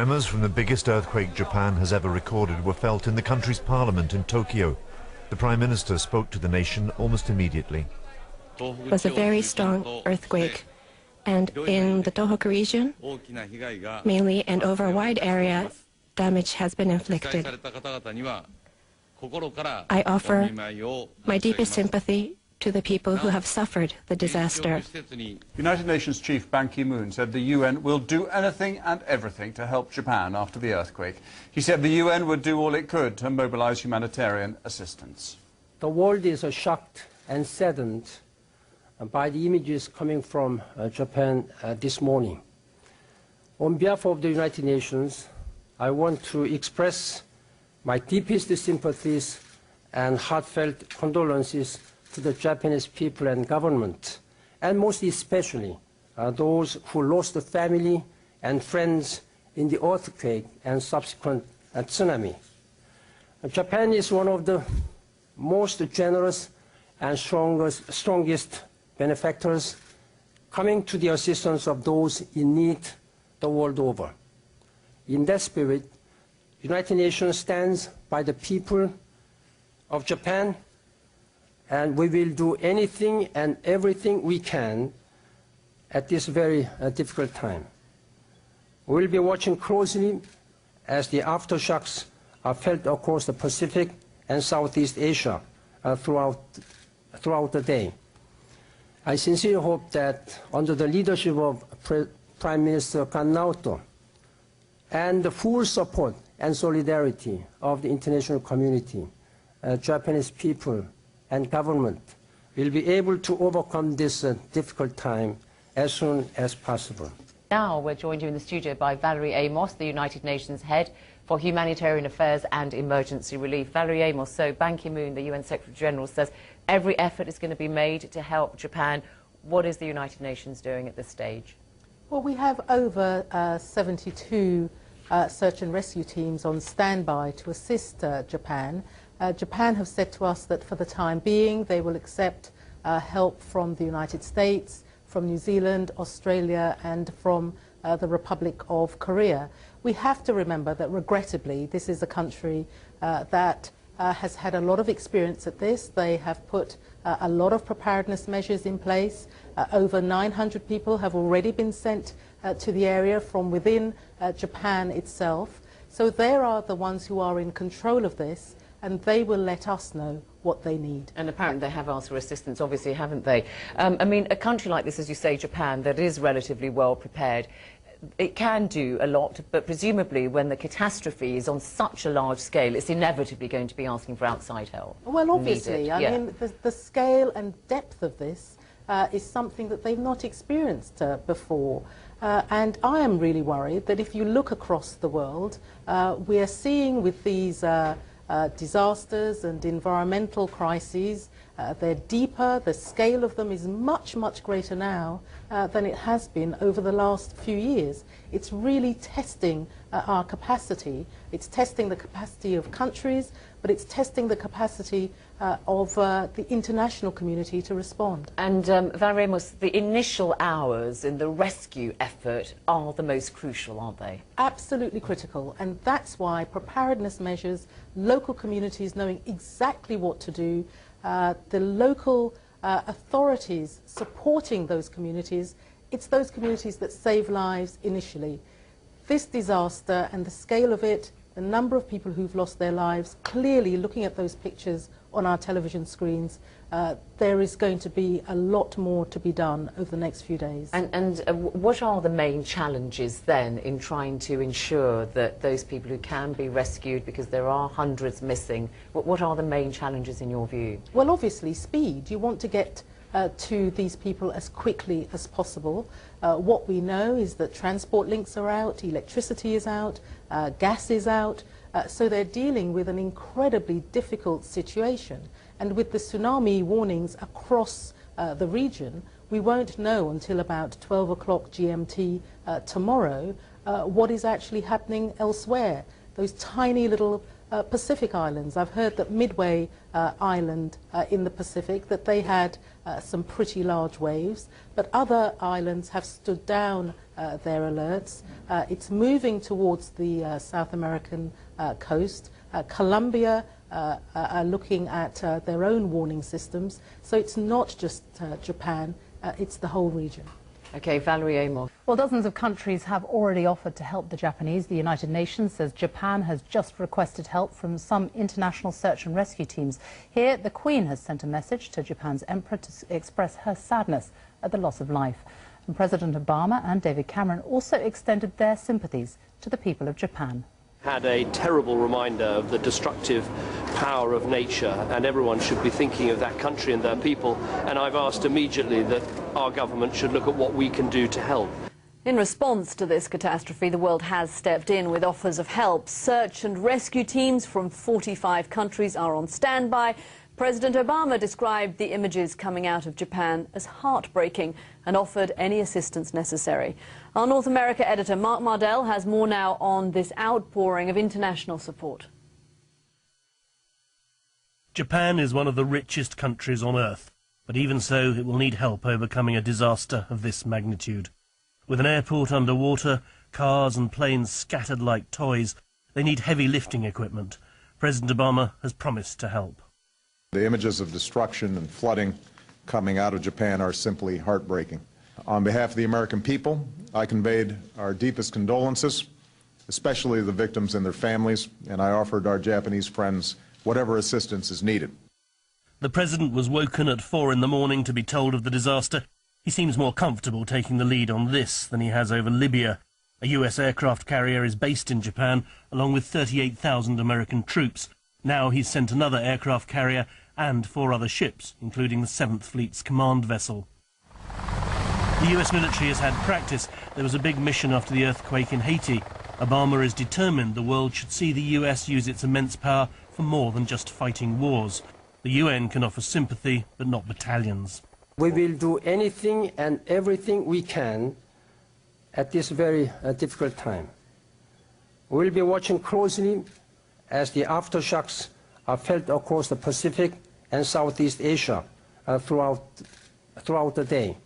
Tremors from the biggest earthquake Japan has ever recorded were felt in the country's parliament in Tokyo. The Prime Minister spoke to the nation almost immediately. It was a very strong earthquake, and in the Tohoku region, mainly and over a wide area, damage has been inflicted. I offer my deepest sympathy to the people who have suffered the disaster. United Nations Chief Ban Ki-moon said the UN will do anything and everything to help Japan after the earthquake. He said the UN would do all it could to mobilize humanitarian assistance. The world is shocked and saddened by the images coming from Japan this morning. On behalf of the United Nations, I want to express my deepest sympathies and heartfelt condolences to the Japanese people and government, and most especially those who lost family and friends in the earthquake and subsequent tsunami. Japan is one of the most generous and strongest benefactors, coming to the assistance of those in need the world over. In that spirit, the United Nations stands by the people of Japan, and we will do anything and everything we can at this very difficult time. We will be watching closely as the aftershocks are felt across the Pacific and Southeast Asia throughout the day. I sincerely hope that under the leadership of Prime Minister Kan Naoto and the full support and solidarity of the international community, Japanese people and government will be able to overcome this difficult time as soon as possible. Now we're joined here in the studio by Valerie Amos, the United Nations Head for Humanitarian Affairs and Emergency Relief. Valerie Amos, so Ban Ki-moon, the UN Secretary General, says every effort is going to be made to help Japan. What is the United Nations doing at this stage? Well, we have over 72 search and rescue teams on standby to assist Japan. Japan have said to us that for the time being they will accept help from the United States, from New Zealand, Australia and from the Republic of Korea. We have to remember that regrettably this is a country that has had a lot of experience at this. They have put a lot of preparedness measures in place. Over 900 people have already been sent to the area from within Japan itself. So they are the ones who are in control of this, and they will let us know what they need. And apparently they have asked for assistance, obviously, haven't they? I mean, a country like this, as you say, Japan, that is relatively well prepared, it can do a lot, but presumably when the catastrophe is on such a large scale, it's inevitably going to be asking for outside help. Well, obviously, I mean, the scale and depth of this is something that they've not experienced before. And I am really worried that if you look across the world, we are seeing with these disasters and environmental crises, they're deeper, the scale of them is much, much greater now than it has been over the last few years. It's really testing our capacity. It's testing the capacity of countries, but it's testing the capacity of the international community to respond. And Valerie Amos, the initial hours in the rescue effort are the most crucial, aren't they? Absolutely critical, and that's why preparedness measures, local communities knowing exactly what to do, the local authorities supporting those communities, it's those communities that save lives initially. This disaster and the scale of it, the number of people who've lost their lives, clearly looking at those pictures on our television screens, there is going to be a lot more to be done over the next few days. And what are the main challenges then in trying to ensure that those people who can be rescued, because there are hundreds missing, what are the main challenges in your view? Well, obviously speed. You want to get to these people as quickly as possible. What we know is that transport links are out, electricity is out, gas is out, so they're dealing with an incredibly difficult situation. And with the tsunami warnings across the region, we won't know until about 12 o'clock GMT tomorrow what is actually happening elsewhere. Those tiny little Pacific islands. I've heard that Midway Island in the Pacific, that they had some pretty large waves, but other islands have stood down their alerts. It's moving towards the South American coast. Colombia are looking at their own warning systems, so it's not just Japan, it's the whole region. Okay, Valerie Amos. Well, dozens of countries have already offered to help the Japanese. The United Nations says Japan has just requested help from some international search and rescue teams. Here, the Queen has sent a message to Japan's Emperor to express her sadness at the loss of life. And President Obama and David Cameron also extended their sympathies to the people of Japan. Had a terrible reminder of the destructive power of nature, and everyone should be thinking of that country and their people, and I've asked immediately that our government should look at what we can do to help. In response to this catastrophe, the world has stepped in with offers of help. Search and rescue teams from 45 countries are on standby. President Obama described the images coming out of Japan as heartbreaking and offered any assistance necessary. Our North America editor Mark Mardell has more now on this outpouring of international support. Japan is one of the richest countries on Earth, but even so it will need help overcoming a disaster of this magnitude. With an airport underwater, cars and planes scattered like toys, they need heavy lifting equipment. President Obama has promised to help. The images of destruction and flooding coming out of Japan are simply heartbreaking. On behalf of the American people, I conveyed our deepest condolences, especially the victims and their families, and I offered our Japanese friends whatever assistance is needed. The President was woken at 4 in the morning to be told of the disaster. He seems more comfortable taking the lead on this than he has over Libya. A US aircraft carrier is based in Japan, along with 38,000 American troops. Now he's sent another aircraft carrier and 4 other ships, including the 7th Fleet's command vessel. The US military has had practice. There was a big mission after the earthquake in Haiti. Obama is determined the world should see the US use its immense power for more than just fighting wars. The UN can offer sympathy, but not battalions. We will do anything and everything we can at this very difficult time. We will be watching closely as the aftershocks are felt across the Pacific and Southeast Asia throughout the day.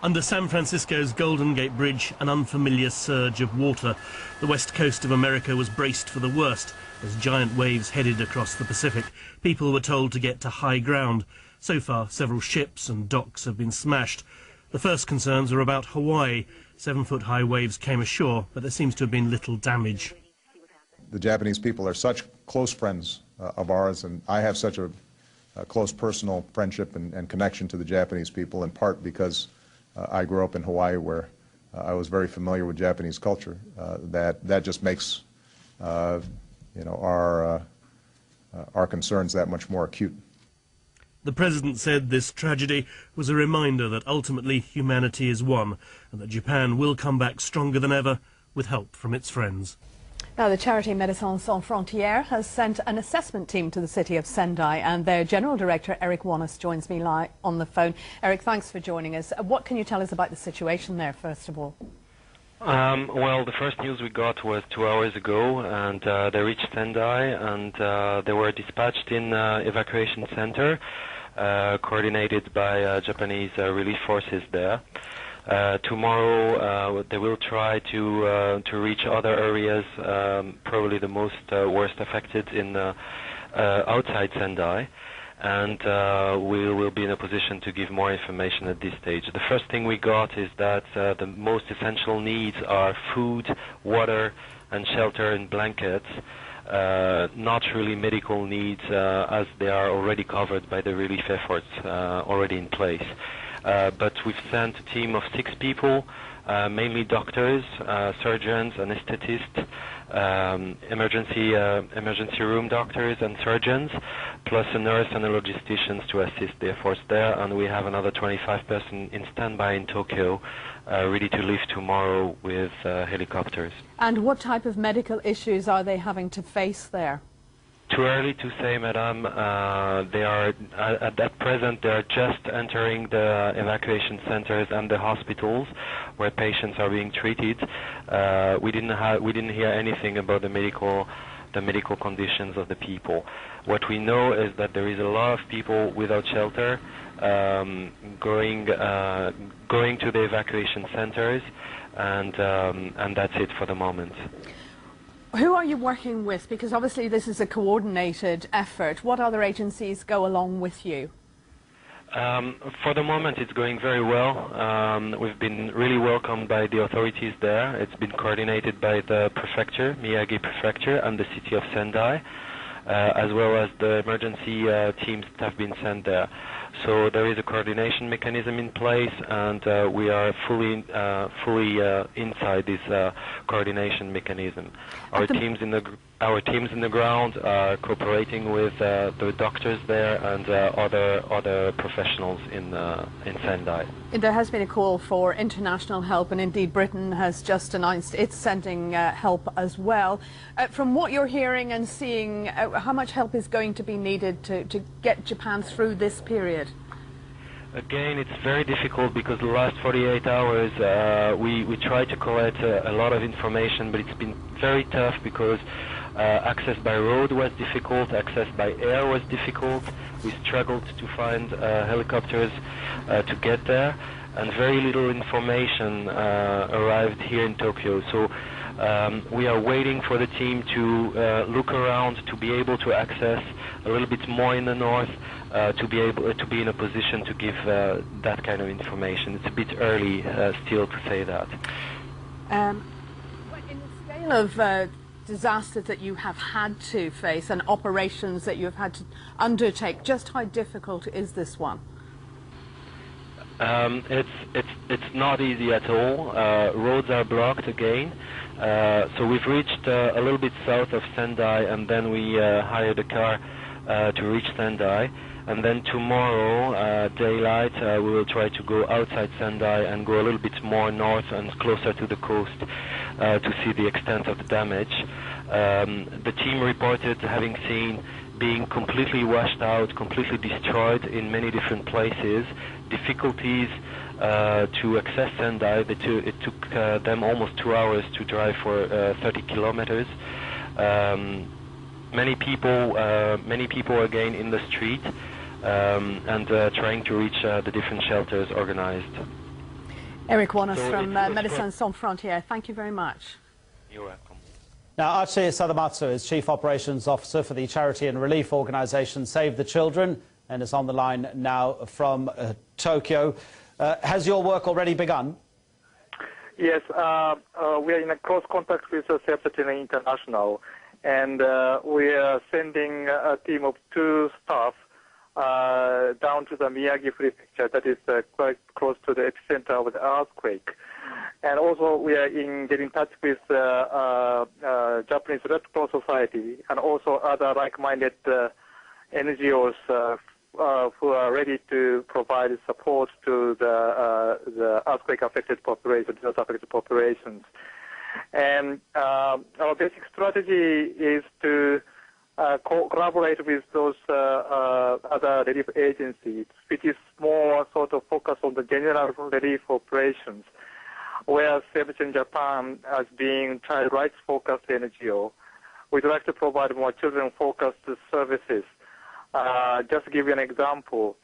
Under San Francisco's Golden Gate Bridge, an unfamiliar surge of water. The west coast of America was braced for the worst as giant waves headed across the Pacific. People were told to get to high ground. So far, several ships and docks have been smashed. The first concerns are about Hawaii. 7-foot-high waves came ashore, but there seems to have been little damage. The Japanese people are such close friends of ours, and I have such a close personal friendship and connection to the Japanese people, in part because I grew up in Hawaii, where I was very familiar with Japanese culture. That just makes our concerns that much more acute. The President said this tragedy was a reminder that ultimately humanity is one, and that Japan will come back stronger than ever with help from its friends. Now, the charity Médecins Sans Frontières has sent an assessment team to the city of Sendai, and their General Director, Eric Wallace, joins me live on the phone. Eric, thanks for joining us. What can you tell us about the situation there, first of all? Well, the first news we got was 2 hours ago, and they reached Sendai, and they were dispatched in evacuation center, coordinated by Japanese relief forces there. Tomorrow they will try to reach other areas, probably the most worst affected in outside Sendai, and we will be in a position to give more information at this stage. The first thing we got is that the most essential needs are food, water, and shelter and blankets. Not really medical needs, as they are already covered by the relief efforts already in place. But we've sent a team of 6 people, mainly doctors, surgeons, anesthetists, emergency room doctors and surgeons, plus a nurse and a logisticians to assist the efforts there. And we have another 25 persons in standby in Tokyo, ready to leave tomorrow with helicopters. And what type of medical issues are they having to face there? Too early to say, madam. They are at present they are just entering the evacuation centers and the hospitals where patients are being treated. We didn't hear anything about the medical the medical conditions of the people. What we know is that there is a lot of people without shelter going to the evacuation centers, and that's it for the moment. Who are you working with? Because obviously this is a coordinated effort. What other agencies go along with you? For the moment it's going very well. We've been really welcomed by the authorities there. It's been coordinated by the prefecture, Miyagi Prefecture, and the city of Sendai, as well as the emergency teams that have been sent there. So there is a coordination mechanism in place, and we are fully inside this coordination mechanism. Our teams in the ground are cooperating with the doctors there and other professionals in Sendai. There has been a call for international help, and indeed Britain has just announced it's sending help as well. From what you're hearing and seeing, how much help is going to be needed to get Japan through this period? Again, it's very difficult because the last 48 hours we tried to collect a lot of information, but it's been very tough because access by road was difficult, access by air was difficult. We struggled to find helicopters to get there, and very little information arrived here in Tokyo. So we are waiting for the team to look around, to be able to access a little bit more in the north, to be in a position to give that kind of information. It's a bit early still to say that. In the scale of disasters that you have had to face and operations that you have had to undertake, just how difficult is this one? It's not easy at all. Roads are blocked again. So we've reached a little bit south of Sendai, and then we hired a car to reach Sendai. And then tomorrow, daylight, we will try to go outside Sendai and go a little bit more north and closer to the coast to see the extent of the damage. The team reported having seen being completely washed out, completely destroyed in many different places, difficulties to access Sendai. It took them almost 2 hours to drive for 30 kilometers. Many people again in the street, and trying to reach the different shelters organized. Eric Wallace from Médecins Sans Frontières, thank you very much. You're welcome. Now, Archie Sadamatsu is Chief Operations Officer for the charity and relief organisation Save the Children, and is on the line now from Tokyo. Has your work already begun? Yes, we are in a close contact with Save the Children International, and we are sending a team of 2 staff down to the Miyagi Prefecture, that is quite close to the epicenter of the earthquake. And also we are get in touch with Japanese Red Cross Society and also other like-minded NGOs who are ready to provide support to the earthquake-affected population, disaster-affected populations. And our basic strategy is to collaborate with those other relief agencies, which is more sort of focused on the general relief operations, where Save the Children Japan, as being child rights-focused NGO, we'd like to provide more children-focused services. Just to give you an example,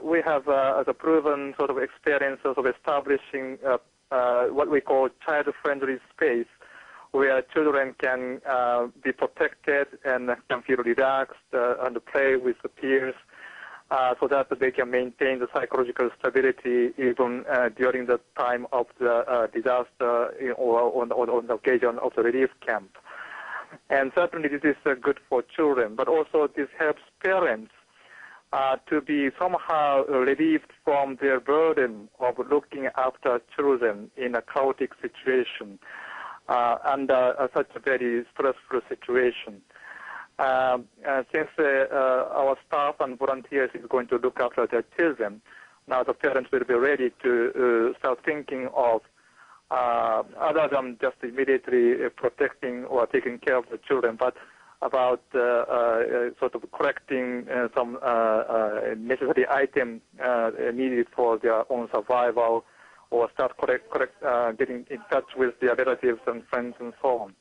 we have a proven sort of experience of establishing what we call child-friendly space, where children can be protected and can feel relaxed and play with the peers, so that they can maintain the psychological stability even during the time of the disaster or on the occasion of the relief camp. And certainly this is good for children, but also this helps parents to be somehow relieved from their burden of looking after children in a chaotic situation, under such a very stressful situation. Since our staff and volunteers is going to look after their children, now the parents will be ready to start thinking of other than just immediately protecting or taking care of the children, but about sort of collecting some necessary items needed for their own survival, or start getting in touch with their relatives and friends and so on.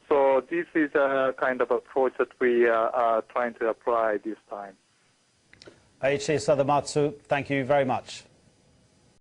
So this is a kind of approach that we are trying to apply this time. Aichi Sadamatsu, thank you very much.